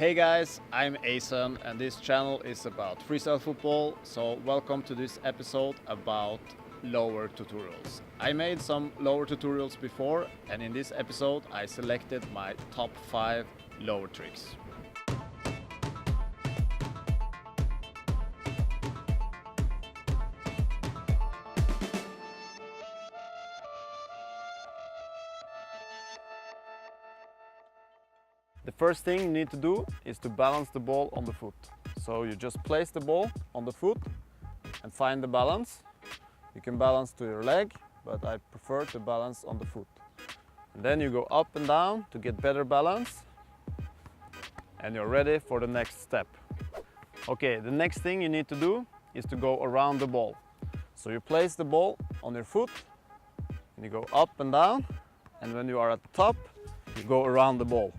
Hey guys, I'm AZUN and this channel is about freestyle football, so welcome to this episode about lower tutorials. I made some lower tutorials before and in this episode I selected my top 5 lower tricks. The first thing you need to do is to balance the ball on the foot. So you just place the ball on the foot and find the balance. You can balance to your leg, but I prefer to balance on the foot. And then you go up and down to get better balance. And you're ready for the next step. Okay, the next thing you need to do is to go around the ball. So you place the ball on your foot and you go up and down. And when you are at the top, you go around the ball.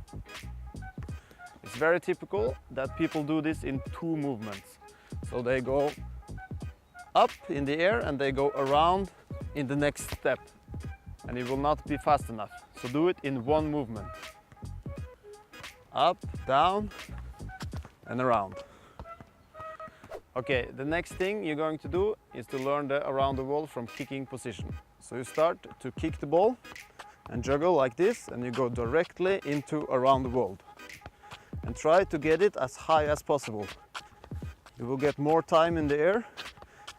It's very typical that people do this in 2 movements. So they go up in the air and they go around in the next step. And it will not be fast enough. So do it in 1 movement. Up, down, and around. Okay, the next thing you're going to do is to learn the around the ball from kicking position. So you start to kick the ball and juggle like this, and you go directly into around the world. And try to get it as high as possible. You will get more time in the air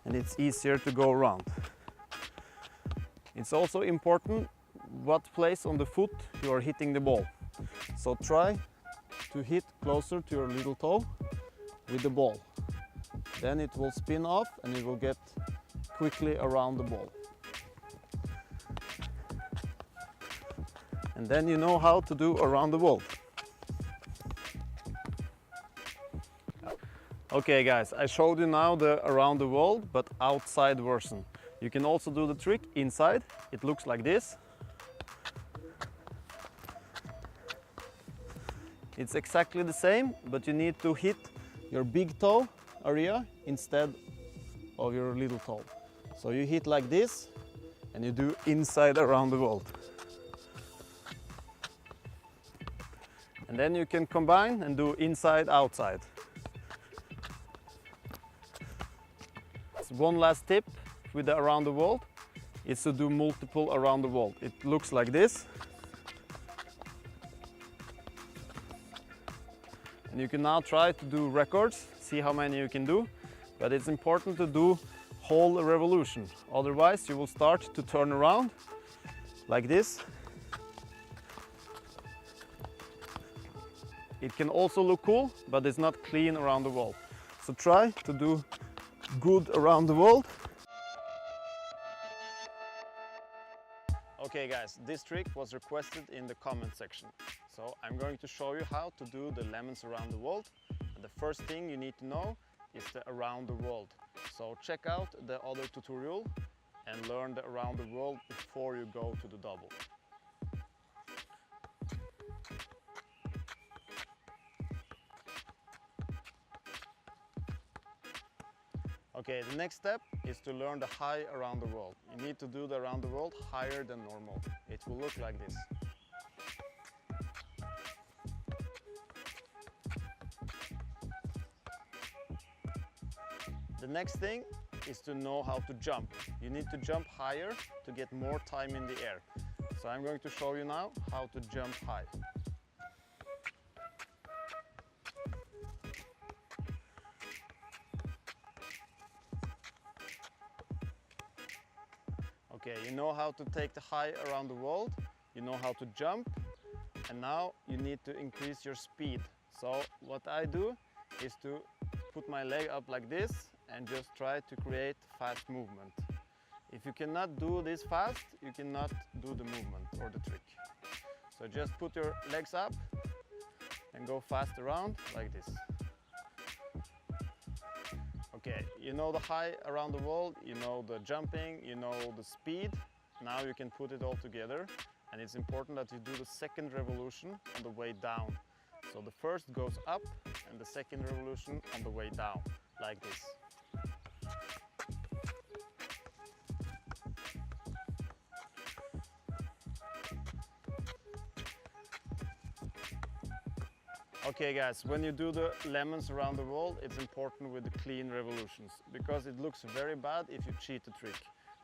and it's easier to go around. It's also important what place on the foot you are hitting the ball. So try to hit closer to your little toe with the ball. Then it will spin off and you will get quickly around the ball. And then you know how to do around the world. Okay guys, I showed you now the around the world but outside version. You can also do the trick inside. It looks like this. It's exactly the same, but you need to hit your big toe area instead of your little toe. So you hit like this and you do inside around the world. And then you can combine and do inside outside. One last tip with the around the world is to do multiple around the world. It looks like this. And you can now try to do records, see how many you can do. But it's important to do whole revolution. Otherwise you will start to turn around like this. It can also look cool, but it's not clean around the world. So try to do good around the world. Okay guys, this trick was requested in the comment section. So I'm going to show you how to do the Lemmens around the world. And the first thing you need to know is the around the world. So check out the other tutorial and learn the around the world before you go to the double. Okay, the next step is to learn the high around the world. You need to do the around the world higher than normal. It will look like this. The next thing is to know how to jump. You need to jump higher to get more time in the air. So I'm going to show you now how to jump high. Okay, you know how to take the high around the world, you know how to jump, and now you need to increase your speed. So what I do is to put my leg up like this and just try to create fast movement. If you cannot do this fast, you cannot do the movement or the trick. So just put your legs up and go fast around like this. Okay, you know the high around the world, you know the jumping, you know the speed. Now you can put it all together, and it's important that you do the second revolution on the way down. So the first goes up and the second revolution on the way down, like this. Okay guys, when you do the Lemmens around the wall, it's important with the clean revolutions because it looks very bad if you cheat the trick.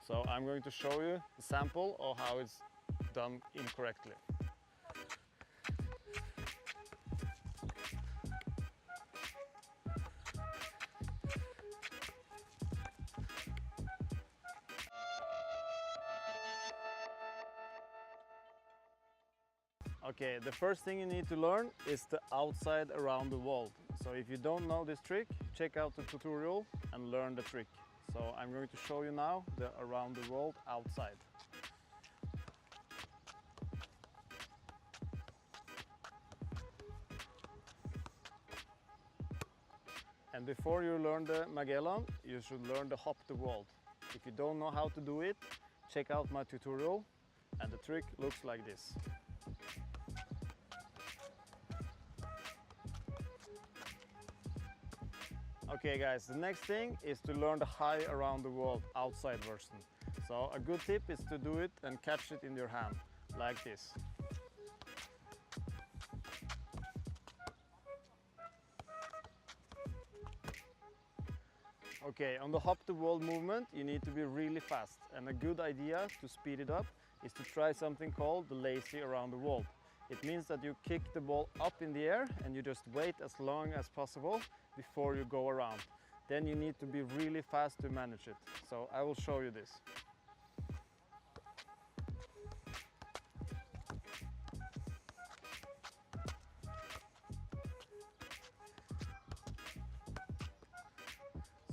So I'm going to show you a sample of how it's done incorrectly. Okay, the first thing you need to learn is the outside around the wall. So if you don't know this trick, check out the tutorial and learn the trick. So I'm going to show you now the around the wall outside. And before you learn the Migaila, you should learn the hop the wall. If you don't know how to do it, check out my tutorial, and the trick looks like this. Okay guys, the next thing is to learn the high around the wall outside version. So a good tip is to do it and catch it in your hand, like this. Okay, on the hop the wall movement you need to be really fast, and a good idea to speed it up is to try something called the lazy around the wall. It means that you kick the ball up in the air and you just wait as long as possible before you go around. Then you need to be really fast to manage it. So I will show you this.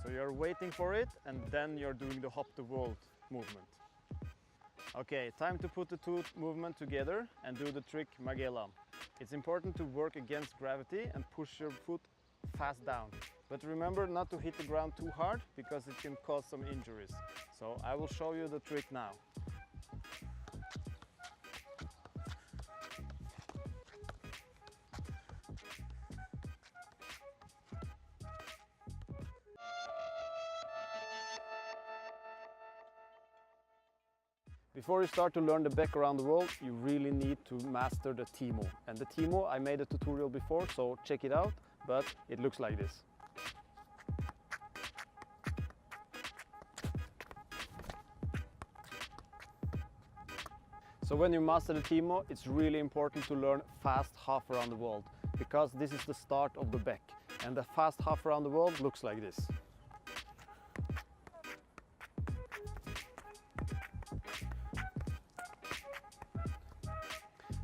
So you're waiting for it and then you're doing the hop the wall movement. Okay, time to put the two movements together and do the trick Migaila. It's important to work against gravity and push your foot fast down. But remember not to hit the ground too hard because it can cause some injuries. So I will show you the trick now. Before you start to learn the back around the wall, you really need to master the Timo. And the Timo, I made a tutorial before, so check it out, but it looks like this. So when you master the Timo, it's really important to learn fast half around the wall, because this is the start of the back. And the fast half around the wall looks like this.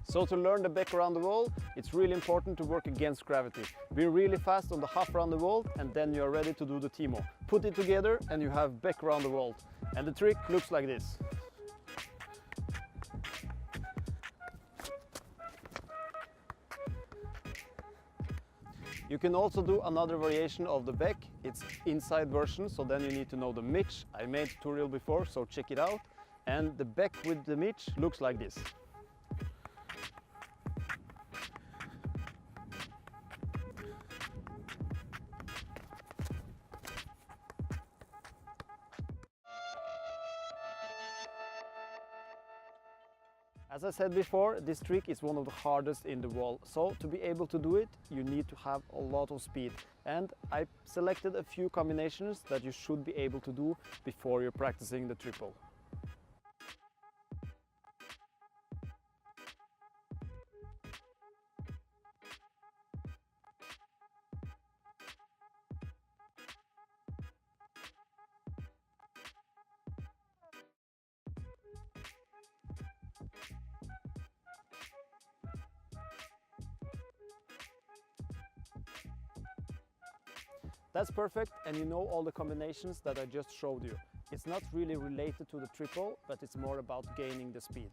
So to learn the back around the wall, it's really important to work against gravity. Be really fast on the half around the wall and then you're ready to do the Timo. Put it together and you have back around the wall. And the trick looks like this. You can also do another variation of the back. It's inside version, so then you need to know the mitch. I made a tutorial before, so check it out. And the back with the mitch looks like this. As I said before, this trick is one of the hardest in the wall. So to be able to do it, you need to have a lot of speed. And I selected a few combinations that you should be able to do before you're practicing the triple. That's perfect, and you know all the combinations that I just showed you. It's not really related to the triple, but it's more about gaining the speed.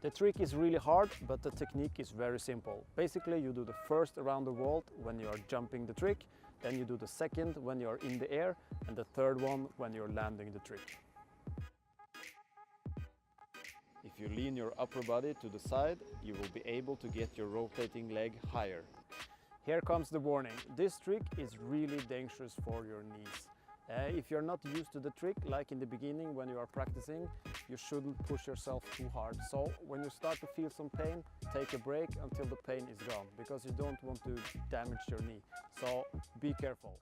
The trick is really hard, but the technique is very simple. Basically, you do the first around the wall when you are jumping the trick, then you do the second when you are in the air, and the third one when you're landing the trick. If you lean your upper body to the side, you will be able to get your rotating leg higher. Here comes the warning. This trick is really dangerous for your knees. If you're not used to the trick, like in the beginning when you are practicing, you shouldn't push yourself too hard. So when you start to feel some pain, take a break until the pain is gone, because you don't want to damage your knee. So be careful.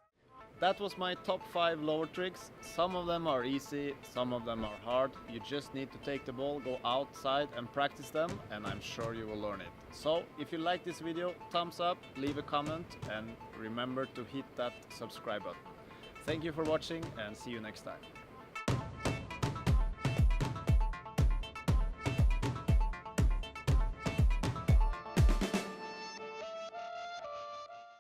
That was my top 5 lower tricks. Some of them are easy, some of them are hard. You just need to take the ball, go outside and practice them, and I'm sure you will learn it. So if you like this video, thumbs up, leave a comment, and remember to hit that subscribe button. Thank you for watching, and see you next time.